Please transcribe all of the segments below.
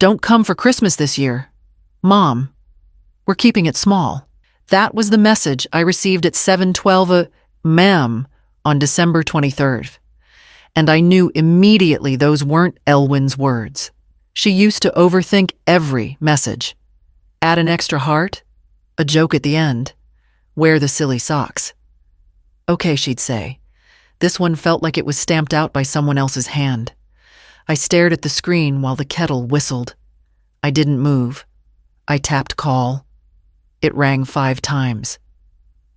"Don't come for Christmas this year. Mom, we're keeping it small." That was the message I received at 7:12 a.m. on December 23rd. And I knew immediately those weren't Elwyn's words. She used to overthink every message. Add an extra heart, a joke at the end, wear the silly socks. "Okay," she'd say. This one felt like it was stamped out by someone else's hand. I stared at the screen while the kettle whistled. I didn't move. I tapped call. It rang 5 times.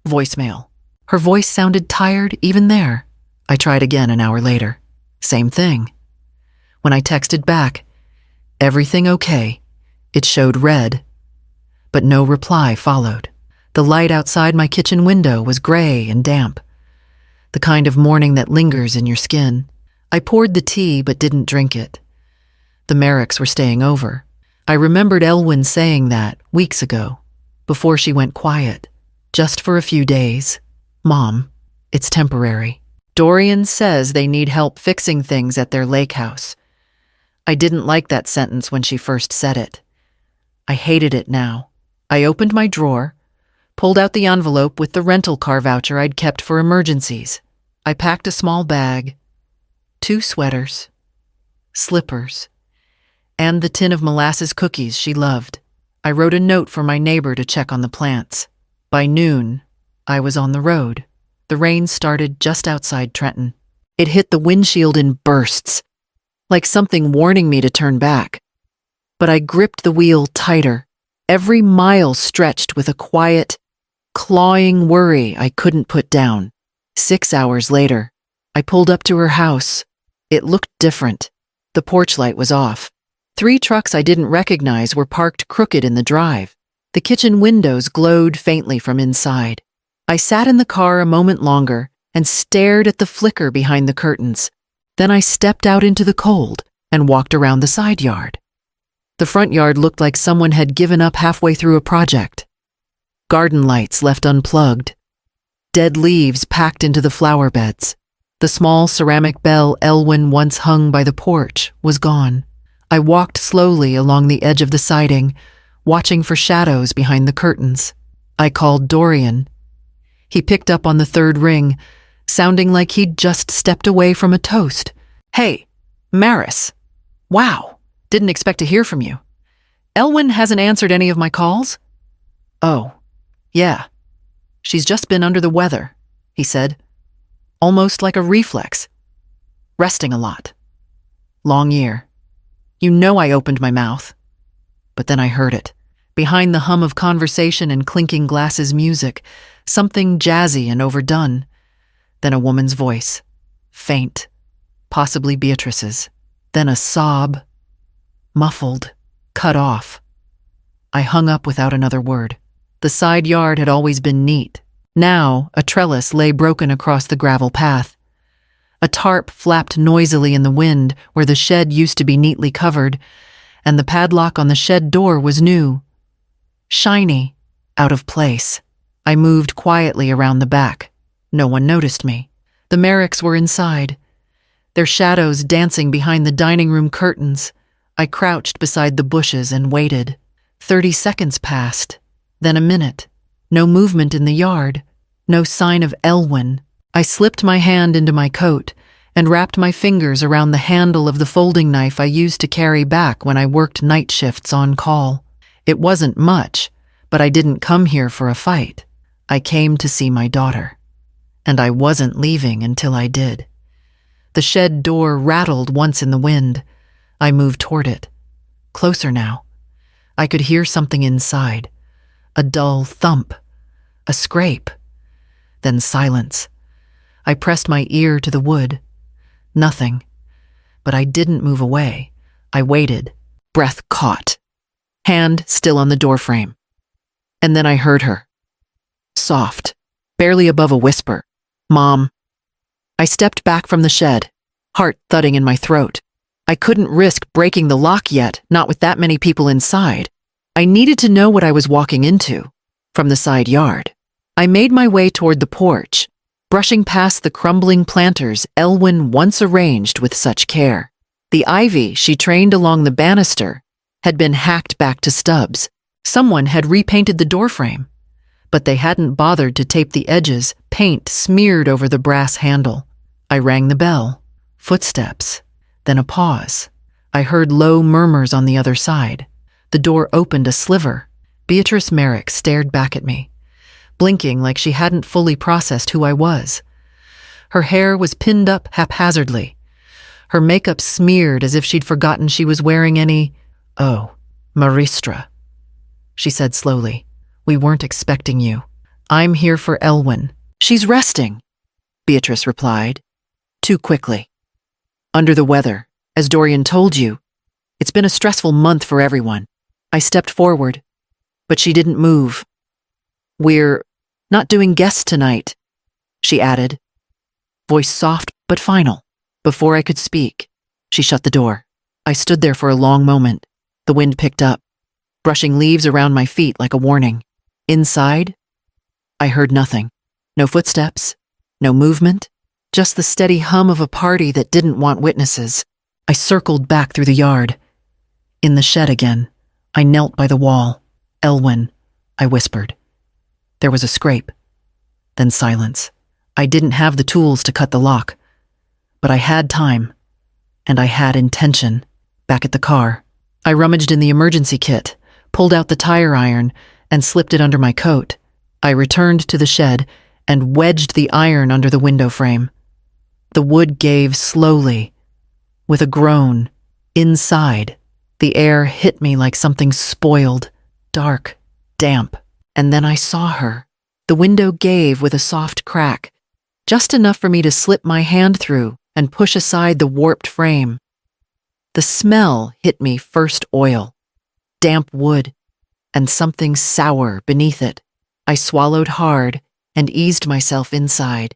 Voicemail. Her voice sounded tired even there. I tried again an hour later. Same thing. When I texted back, "Everything okay?" it showed red, but no reply followed. The light outside my kitchen window was gray and damp, the kind of morning that lingers in your skin. I poured the tea but didn't drink it. The Merricks were staying over. I remembered Elwyn saying that weeks ago, before she went quiet. "Just for a few days. Mom, it's temporary." Dorian says they need help fixing things at their lake house. I didn't like that sentence when she first said it. I hated it now. I opened my drawer, pulled out the envelope with the rental car voucher I'd kept for emergencies. I packed a small bag, 2 sweaters, slippers, and the tin of molasses cookies she loved. I wrote a note for my neighbor to check on the plants. By noon, I was on the road. The rain started just outside Trenton. It hit the windshield in bursts, like something warning me to turn back. But I gripped the wheel tighter. Every mile stretched with a quiet, clawing worry I couldn't put down. 6 hours later, I pulled up to her house. It looked different. The porch light was off. 3 trucks I didn't recognize were parked crooked in the drive. The kitchen windows glowed faintly from inside. I sat in the car a moment longer and stared at the flicker behind the curtains. Then I stepped out into the cold and walked around the side yard. The front yard looked like someone had given up halfway through a project. Garden lights left unplugged. Dead leaves packed into the flower beds. The small ceramic bell Elwyn once hung by the porch was gone. I walked slowly along the edge of the siding, watching for shadows behind the curtains. I called Dorian. He picked up on the 3rd ring, sounding like he'd just stepped away from a toast. "Hey, Maris. Wow, didn't expect to hear from you. Elwyn hasn't answered any of my calls?" "Oh, yeah. She's just been under the weather," he said, almost like a reflex. "Resting a lot. Long year." You know I opened my mouth. But then I heard it. Behind the hum of conversation and clinking glasses music, something jazzy and overdone. Then a woman's voice, faint, possibly Beatrice's. Then a sob, muffled, cut off. I hung up without another word. The side yard had always been neat. Now, a trellis lay broken across the gravel path. A tarp flapped noisily in the wind where the shed used to be neatly covered, and the padlock on the shed door was new. Shiny, out of place. I moved quietly around the back. No one noticed me. The Merricks were inside, their shadows dancing behind the dining room curtains. I crouched beside the bushes and waited. 30 seconds passed, then a minute. No movement in the yard, no sign of Elwyn. I slipped my hand into my coat and wrapped my fingers around the handle of the folding knife I used to carry back when I worked night shifts on call. It wasn't much, but I didn't come here for a fight. I came to see my daughter, and I wasn't leaving until I did. The shed door rattled once in the wind. I moved toward it. Closer now. I could hear something inside. A dull thump. A scrape. Then silence. I pressed my ear to the wood. Nothing. But I didn't move away. I waited. Breath caught. Hand still on the doorframe. And then I heard her. Soft. Barely above a whisper. "Mom." I stepped back from the shed, heart thudding in my throat. I couldn't risk breaking the lock yet, not with that many people inside. I needed to know what I was walking into. From the side yard, I made my way toward the porch, brushing past the crumbling planters Elwyn once arranged with such care. The ivy she trained along the banister had been hacked back to stubs. Someone had repainted the doorframe, but they hadn't bothered to tape the edges, paint smeared over the brass handle. I rang the bell. Footsteps. Then a pause. I heard low murmurs on the other side. The door opened a sliver. Beatrice Merrick stared back at me, blinking like she hadn't fully processed who I was. Her hair was pinned up haphazardly, her makeup smeared as if she'd forgotten she was wearing any— "Oh, Maristra," she said slowly. "We weren't expecting you. I'm here for Elwyn." "She's resting," Beatrice replied, too quickly. "Under the weather, as Dorian told you. It's been a stressful month for everyone." I stepped forward, but she didn't move. "We're not doing guests tonight," she added, voice soft but final. Before I could speak, she shut the door. I stood there for a long moment. The wind picked up, brushing leaves around my feet like a warning. Inside, I heard nothing. No footsteps, no movement, just the steady hum of a party that didn't want witnesses. I circled back through the yard. In the shed again, I knelt by the wall. "Elwyn," I whispered. There was a scrape, then silence. I didn't have the tools to cut the lock, but I had time, and I had intention. Back at the car, I rummaged in the emergency kit, pulled out the tire iron, and slipped it under my coat. I returned to the shed and wedged the iron under the window frame. The wood gave slowly. With a groan, inside, the air hit me like something spoiled, dark, damp. And then I saw her. The window gave with a soft crack, just enough for me to slip my hand through and push aside the warped frame. The smell hit me first oil, damp wood, and something sour beneath it. I swallowed hard and eased myself inside,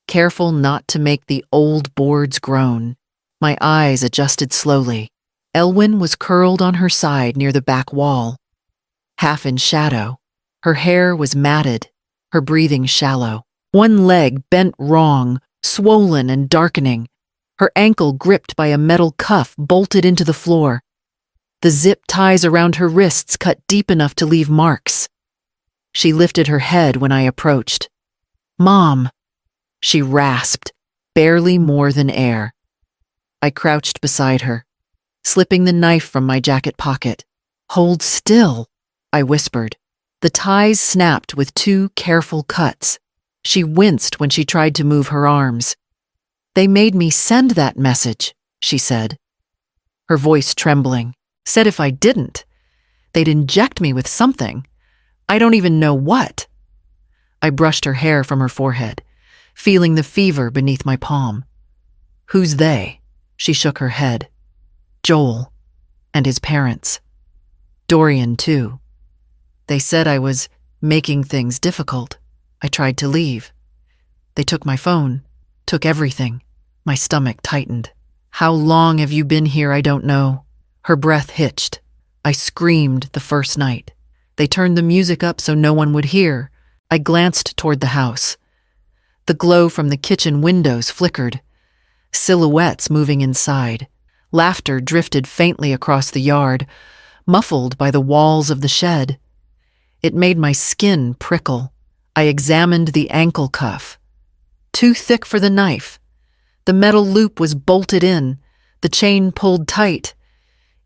careful not to make the old boards groan. My eyes adjusted slowly. Elwyn was curled on her side near the back wall, half in shadow. Her hair was matted, her breathing shallow. One leg bent wrong, swollen and darkening, her ankle gripped by a metal cuff bolted into the floor. The zip ties around her wrists cut deep enough to leave marks. She lifted her head when I approached. "Mom," she rasped, barely more than air. I crouched beside her, slipping the knife from my jacket pocket. "Hold still," I whispered. The ties snapped with 2 careful cuts. She winced when she tried to move her arms. "They made me send that message," she said, her voice trembling. "Said if I didn't, they'd inject me with something. I don't even know what." I brushed her hair from her forehead, feeling the fever beneath my palm. "Who's they?" She shook her head. "Joel and his parents. Dorian, too. They said I was making things difficult. I tried to leave. They took my phone, took everything." My stomach tightened. "How long have you been here? I don't know." Her breath hitched. I screamed the first night. They turned the music up so no one would hear. I glanced toward the house. The glow from the kitchen windows flickered. Silhouettes moving inside. Laughter drifted faintly across the yard, muffled by the walls of the shed. It made my skin prickle. I examined the ankle cuff. Too thick for the knife. The metal loop was bolted in, the chain pulled tight.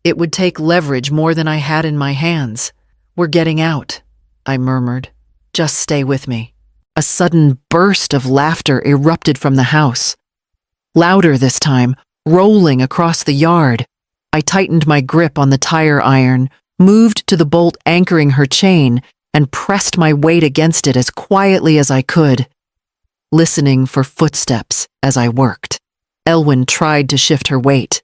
It would take leverage more than I had in my hands. "We're getting out," I murmured. "Just stay with me." A sudden burst of laughter erupted from the house. Louder this time, rolling across the yard. I tightened my grip on the tire iron, moved to the bolt anchoring her chain, and pressed my weight against it as quietly as I could, listening for footsteps as I worked. Elwyn tried to shift her weight,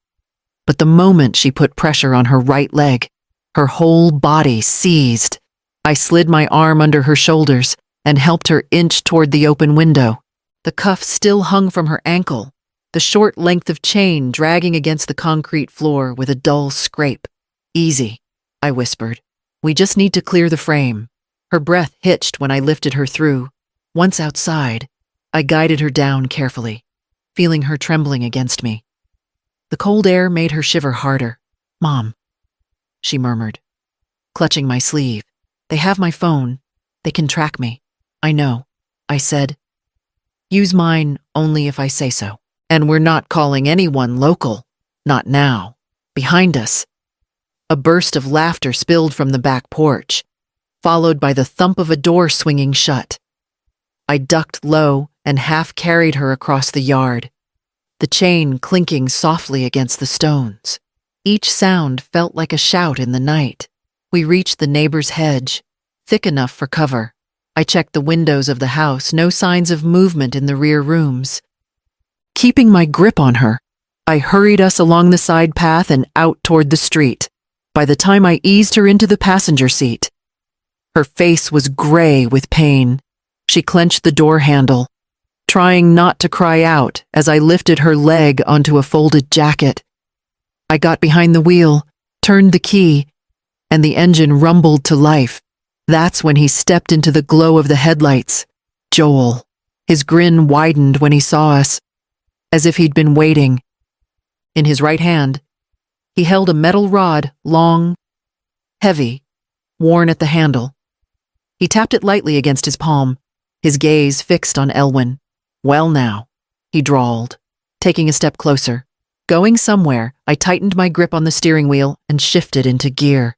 but the moment she put pressure on her right leg, her whole body seized. I slid my arm under her shoulders and helped her inch toward the open window. The cuff still hung from her ankle, the short length of chain dragging against the concrete floor with a dull scrape. "Easy," I whispered. "We just need to clear the frame." Her breath hitched when I lifted her through. Once outside, I guided her down carefully, feeling her trembling against me. The cold air made her shiver harder. "Mom, she murmured, clutching my sleeve. They have my phone. They can track me. I know, I said. Use mine only if I say so. And we're not calling anyone local. Not now. Behind us. A burst of laughter spilled from the back porch, followed by the thump of a door swinging shut. I ducked low and half carried her across the yard, the chain clinking softly against the stones. Each sound felt like a shout in the night. We reached the neighbor's hedge, thick enough for cover. I checked the windows of the house, no signs of movement in the rear rooms. Keeping my grip on her, I hurried us along the side path and out toward the street. By the time I eased her into the passenger seat, her face was gray with pain. She clenched the door handle, trying not to cry out as I lifted her leg onto a folded jacket. I got behind the wheel, turned the key, and the engine rumbled to life. That's when he stepped into the glow of the headlights. Joel. His grin widened when he saw us, as if he'd been waiting. In his right hand, he held a metal rod, long, heavy, worn at the handle. He tapped it lightly against his palm, his gaze fixed on Elwyn. Well now, he drawled, taking a step closer. Going somewhere, I tightened my grip on the steering wheel and shifted into gear,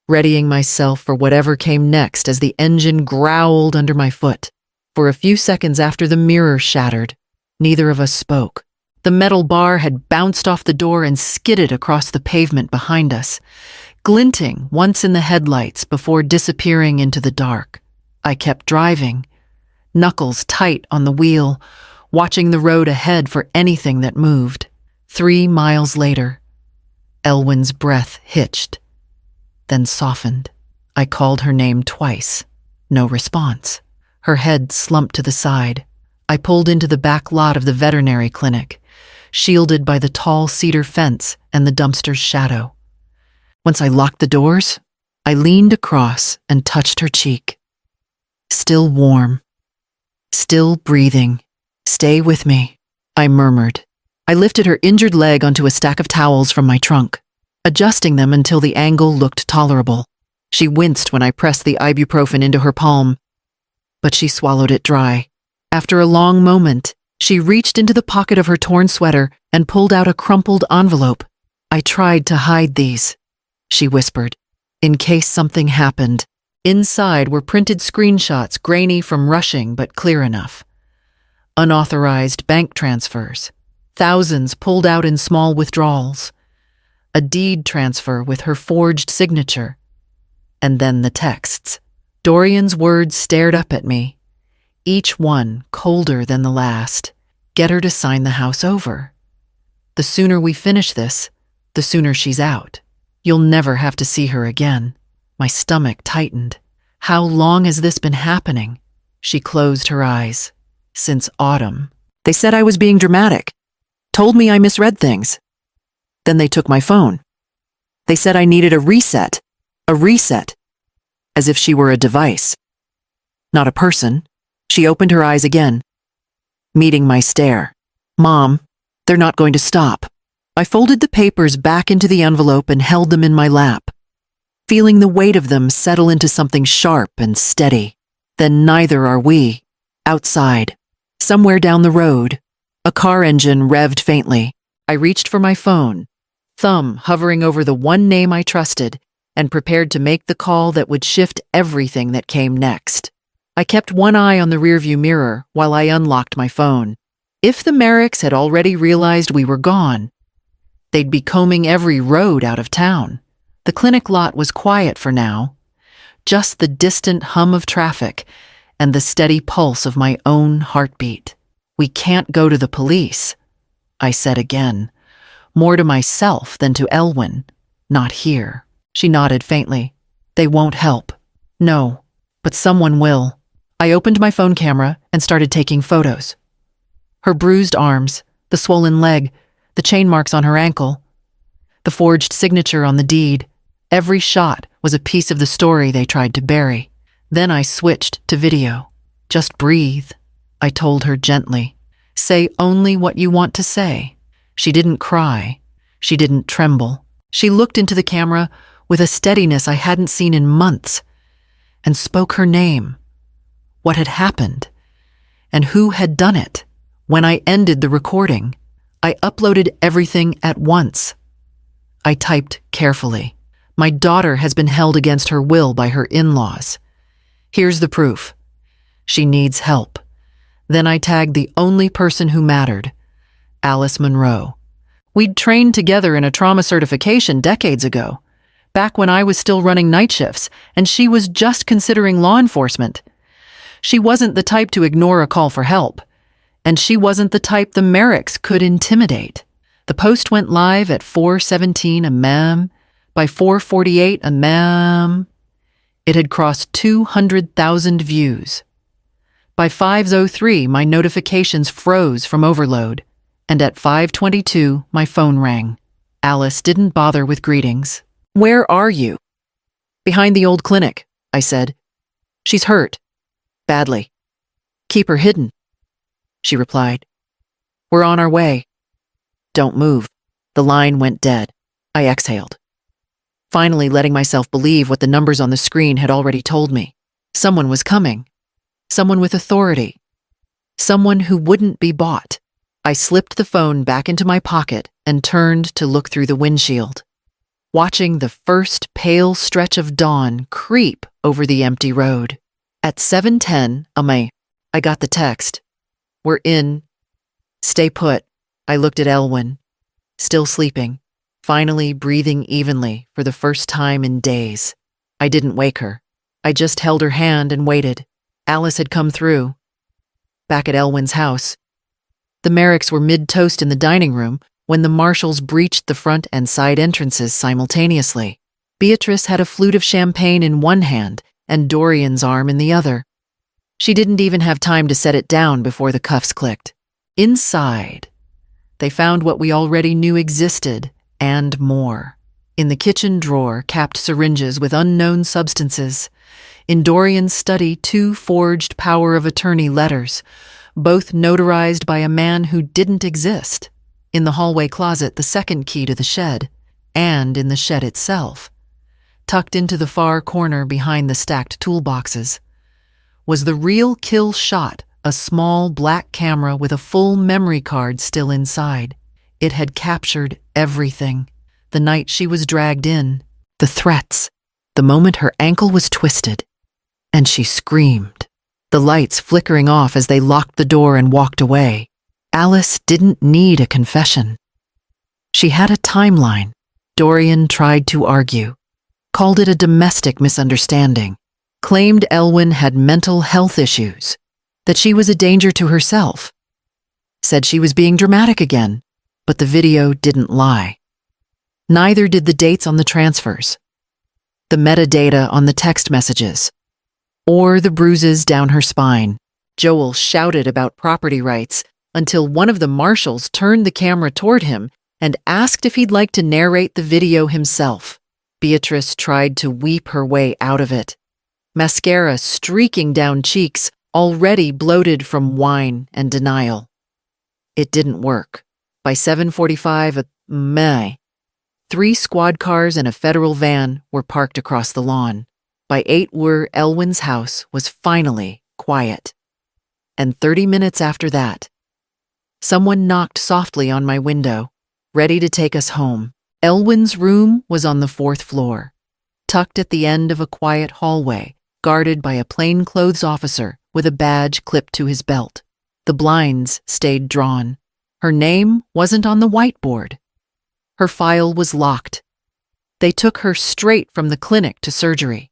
readying myself for whatever came next as the engine growled under my foot. For a few seconds after the mirror shattered, neither of us spoke. The metal bar had bounced off the door and skidded across the pavement behind us, glinting once in the headlights before disappearing into the dark. I kept driving, knuckles tight on the wheel, watching the road ahead for anything that moved. 3 miles later, Elwyn's breath hitched, then softened. I called her name twice. No response. Her head slumped to the side. I pulled into the back lot of the veterinary clinic, shielded by the tall cedar fence and the dumpster's shadow. Once I locked the doors, I leaned across and touched her cheek. Still warm. Still breathing. Stay with me, I murmured. I lifted her injured leg onto a stack of towels from my trunk, adjusting them until the angle looked tolerable. She winced when I pressed the ibuprofen into her palm, but she swallowed it dry. After a long moment, she reached into the pocket of her torn sweater and pulled out a crumpled envelope. I tried to hide these, she whispered, in case something happened. Inside were printed screenshots, grainy from rushing but clear enough. Unauthorized bank transfers, thousands pulled out in small withdrawals, a deed transfer with her forged signature, and then the texts. Dorian's words stared up at me, each one colder than the last. Get her to sign the house over. The sooner we finish this, the sooner she's out. You'll never have to see her again. My stomach tightened. How long has this been happening? She closed her eyes. Since autumn. They said I was being dramatic. Told me I misread things. Then they took my phone. They said I needed a reset. A reset. As if she were a device. Not a person. She opened her eyes again, meeting my stare. Mom, they're not going to stop. I folded the papers back into the envelope and held them in my lap, feeling the weight of them settle into something sharp and steady. Then neither are we. Outside, somewhere down the road, a car engine revved faintly. I reached for my phone, thumb hovering over the one name I trusted, and prepared to make the call that would shift everything that came next. I kept one eye on the rearview mirror while I unlocked my phone. If the Merricks had already realized we were gone, they'd be combing every road out of town. The clinic lot was quiet for now, just the distant hum of traffic and the steady pulse of my own heartbeat. We can't go to the police, I said again, more to myself than to Elwyn. Not here. She nodded faintly. They won't help. No, but someone will. I opened my phone camera and started taking photos. Her bruised arms, the swollen leg, the chain marks on her ankle, the forged signature on the deed. Every shot was a piece of the story they tried to bury. Then I switched to video. Just breathe, I told her gently. Say only what you want to say. She didn't cry. She didn't tremble. She looked into the camera with a steadiness I hadn't seen in months, and spoke her name, what had happened, and who had done it. When I ended the recording, I uploaded everything at once. I typed carefully. My daughter has been held against her will by her in-laws. Here's the proof. She needs help. Then I tagged the only person who mattered, Alice Monroe. We'd trained together in a trauma certification decades ago, back when I was still running night shifts, and she was just considering law enforcement. She wasn't the type to ignore a call for help, and she wasn't the type the Merricks could intimidate. The post went live at 4:17 a.m. By 4:48 a.m., it had crossed 200,000 views. By 5:03, my notifications froze from overload, and at 5:22, my phone rang. Alice didn't bother with greetings. "Where are you?" "Behind the old clinic," I said. "She's hurt. Badly. Keep her hidden," she replied. "We're on our way." "Don't move." The line went dead. I exhaled, finally letting myself believe what the numbers on the screen had already told me. Someone was coming. Someone with authority. Someone who wouldn't be bought. I slipped the phone back into my pocket and turned to look through the windshield, watching the first pale stretch of dawn creep over the empty road. At 7:10 a.m., I got the text. "We're in. Stay put." I looked at Elwyn, still sleeping, finally breathing evenly for the first time in days. I didn't wake her. I just held her hand and waited. Alice had come through. Back at Elwyn's house, the Merricks were mid-toast in the dining room when the marshals breached the front and side entrances simultaneously. Beatrice had a flute of champagne in one hand and Dorian's arm in the other. She didn't even have time to set it down before the cuffs clicked. Inside, they found what we already knew existed and more. In the kitchen drawer, capped syringes with unknown substances. In Dorian's study, 2 forged power of attorney letters, both notarized by a man who didn't exist. In the hallway closet, the second key to the shed, and in the shed itself, tucked into the far corner behind the stacked toolboxes, was the real kill shot, a small black camera with a full memory card still inside. It had captured everything. The night she was dragged in, the threats, the moment her ankle was twisted, and she screamed. The lights flickering off as they locked the door and walked away. Alice didn't need a confession. She had a timeline. Dorian tried to argue, called it a domestic misunderstanding, claimed Elwyn had mental health issues, that she was a danger to herself, said she was being dramatic again, but the video didn't lie. Neither did the dates on the transfers, the metadata on the text messages, or the bruises down her spine. Joel shouted about property rights until one of the marshals turned the camera toward him and asked if he'd like to narrate the video himself. Beatrice tried to weep her way out of it, mascara streaking down cheeks already bloated from wine and denial. It didn't work. By 7:45 a.m., 3 squad cars and a federal van were parked across the lawn. By 8 Elwyn's house was finally quiet. And 30 minutes after that, someone knocked softly on my window, ready to take us home. Elwyn's room was on the 4th floor, tucked at the end of a quiet hallway, guarded by a plainclothes officer with a badge clipped to his belt. The blinds stayed drawn. Her name wasn't on the whiteboard. Her file was locked. They took her straight from the clinic to surgery.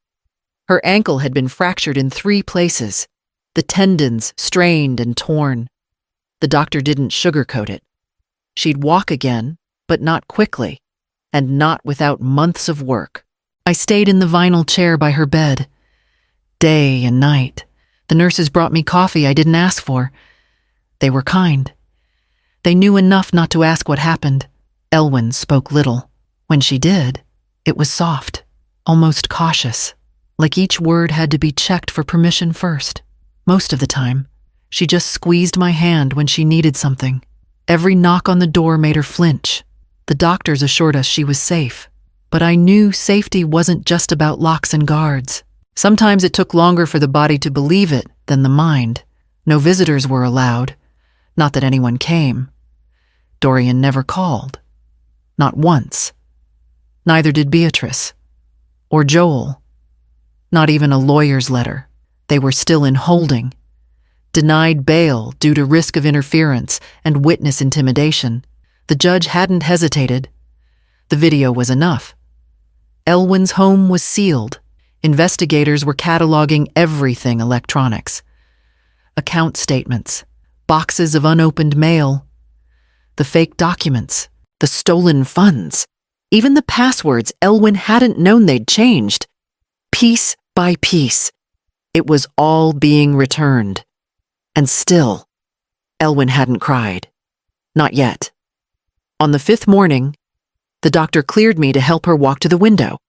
Her ankle had been fractured in 3 places, the tendons strained and torn. The doctor didn't sugarcoat it. She'd walk again, but not quickly, and not without months of work. I stayed in the vinyl chair by her bed, day and night. The nurses brought me coffee I didn't ask for. They were kind. They knew enough not to ask what happened. Elwyn spoke little. When she did, it was soft, almost cautious, like each word had to be checked for permission first. Most of the time, she just squeezed my hand when she needed something. Every knock on the door made her flinch. The doctors assured us she was safe. But I knew safety wasn't just about locks and guards. Sometimes it took longer for the body to believe it than the mind. No visitors were allowed. Not that anyone came. Dorian never called. Not once. Neither did Beatrice. Or Joel. Not even a lawyer's letter. They were still in holding. Denied bail due to risk of interference and witness intimidation. The judge hadn't hesitated. The video was enough. Elwyn's home was sealed. Investigators were cataloging everything electronics. Account statements, boxes of unopened mail, the fake documents, the stolen funds, even the passwords Elwyn hadn't known they'd changed. Piece by piece, it was all being returned. And still, Elwyn hadn't cried. Not yet. On the 5th morning, the doctor cleared me to help her walk to the window.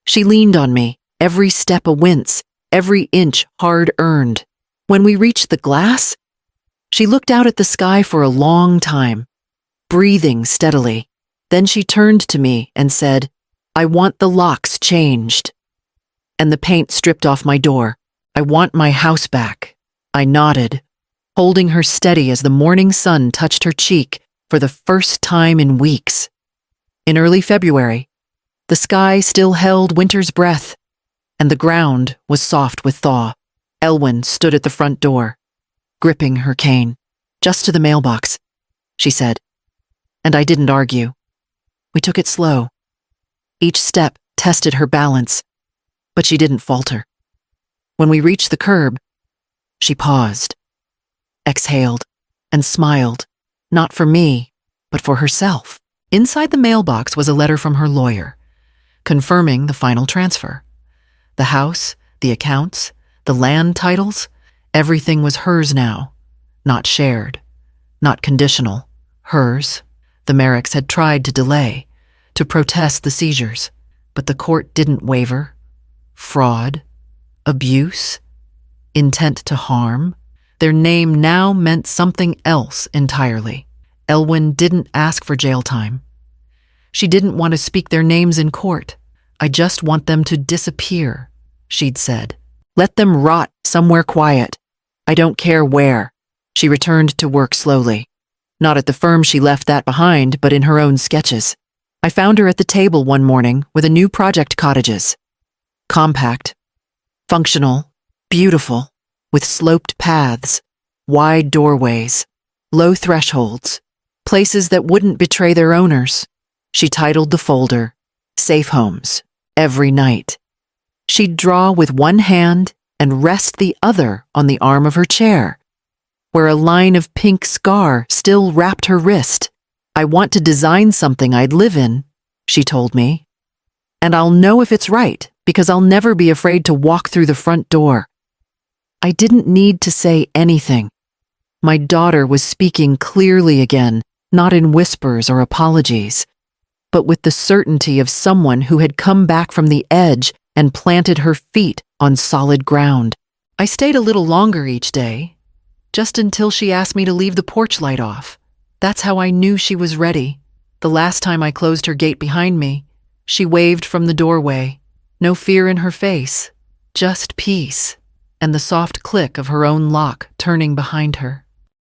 She leaned on me, every step a wince, every inch hard-earned. When we reached the glass, she looked out at the sky for a long time, breathing steadily. Then she turned to me and said, "I want the locks changed. And the paint stripped off my door. I want my house back." I nodded, holding her steady as the morning sun touched her cheek for the first time in weeks. In early February, the sky still held winter's breath, and the ground was soft with thaw. Elwyn stood at the front door, gripping her cane. "Just to the mailbox," she said. And I didn't argue. We took it slow. Each step tested her balance, but she didn't falter. When we reached the curb, she paused, exhaled, and smiled, not for me, but for herself. Inside the mailbox was a letter from her lawyer, confirming the final transfer. The house, the accounts, the land titles, everything was hers now, not shared, not conditional, hers. The Merricks had tried to delay, to protest the seizures, but the court didn't waver. Fraud, abuse, intent to harm. Their name now meant something else entirely. Elwyn didn't ask for jail time. She didn't want to speak their names in court. "I just want them to disappear," she'd said. "Let them rot somewhere quiet. I don't care where." She returned to work slowly. Not at the firm she left that behind, but in her own sketches. I found her at the table one morning with a new project cottages. Compact, functional, beautiful, with sloped paths, wide doorways, low thresholds, places that wouldn't betray their owners. She titled the folder, "Safe Homes," every night. She'd draw with one hand and rest the other on the arm of her chair, where a line of pink scar still wrapped her wrist. "I want to design something I'd live in," she told me. "And I'll know if it's right, because I'll never be afraid to walk through the front door." I didn't need to say anything. My daughter was speaking clearly again, not in whispers or apologies, but with the certainty of someone who had come back from the edge and planted her feet on solid ground. I stayed a little longer each day, just until she asked me to leave the porch light off. That's how I knew she was ready. The last time I closed her gate behind me, she waved from the doorway. No fear in her face, just peace, and the soft click of her own lock turning behind her.